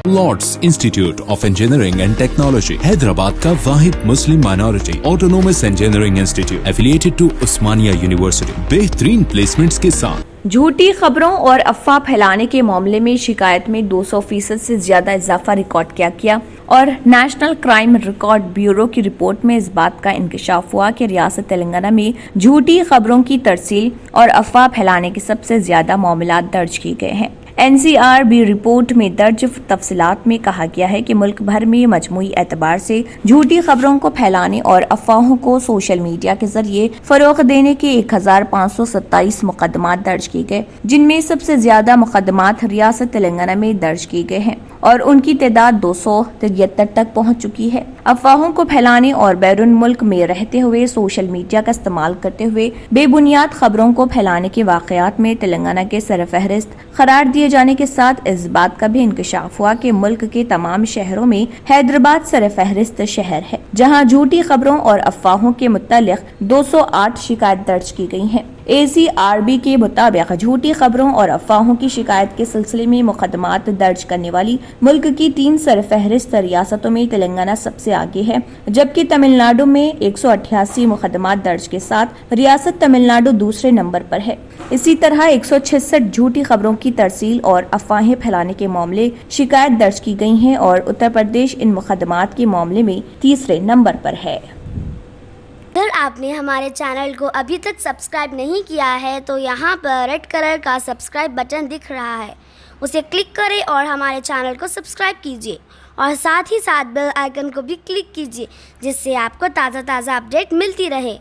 Lord's Institute of Engineering and Technology Hyderabad का वाहिद मुस्लिम minority autonomous engineering institute affiliated to Osmania University बेहतरीन placements के साथ। झूठी खबरों और अफवाह फैलाने के मामले में शिकायत में 200% से ज्यादा इजाफा रिकॉर्ड किया गया और नेशनल क्राइम रिकॉर्ड ब्यूरो की रिपोर्ट में इस बात का इंकशाफ हुआ कि रियासत तेलंगाना में झूठी खबरों की तरसील और अफवाह फैलाने के सबसे ज्यादा मामलात दर्ज किए गए हैं। NCRB रिपोर्ट में दर्ज तफसीलात में कहा गया है कि मुल्क भर में मजमूई एतबार से झूठी खबरों को फैलाने और अफवाहों को सोशल मीडिया के जरिए फरोग देने के 1527 मुकदमात दर्ज किए गए, जिनमें सबसे ज्यादा मुकदमात रियासत तेलंगाना में दर्ज किए गए हैं और उनकी तादाद 273 तक पहुंच चुकी है। अफवाहों को फैलाने और बैरून मुल्क में रहते हुए सोशल मीडिया का इस्तेमाल करते हुए बेबुनियाद खबरों को फैलाने के वाकयात में तेलंगाना के सरफहरिस्त करार दिए जाने के साथ इस बात का भी इंकशाफ हुआ कि मुल्क के तमाम शहरों में हैदराबाद सरफहरिस्त शहर है, जहां झूठी खबरों और अफवाहों के मुतालिक 208 शिकायत दर्ज की गई हैं। ACRB के मुताबिक झूठी खबरों और अफवाहों की शिकायत के सिलसिले में मुकदमात दर्ज करने वाली मुल्क की 3 सरफहरिस्त रियासतों में तेलंगाना सबसे आगे है, जबकि तमिलनाडु में 188 मुकदमात दर्ज के साथ रियासत तमिलनाडु दूसरे नंबर पर है। इसी तरह 166 झूठी खबरों की तरसील और अफवाहें फैलाने के मामले शिकायत दर्ज की गई हैं और उत्तर प्रदेश इन मुकदमात के मामले में तीसरे नंबर पर है। अगर आपने हमारे चैनल को अभी तक सब्सक्राइब नहीं किया है तो यहाँ पर रेड कलर का सब्सक्राइब बटन दिख रहा है, उसे क्लिक करें और हमारे चैनल को सब्सक्राइब कीजिए और साथ ही साथ बेल आइकन को भी क्लिक कीजिए, जिससे आपको ताज़ा अपडेट मिलती रहे।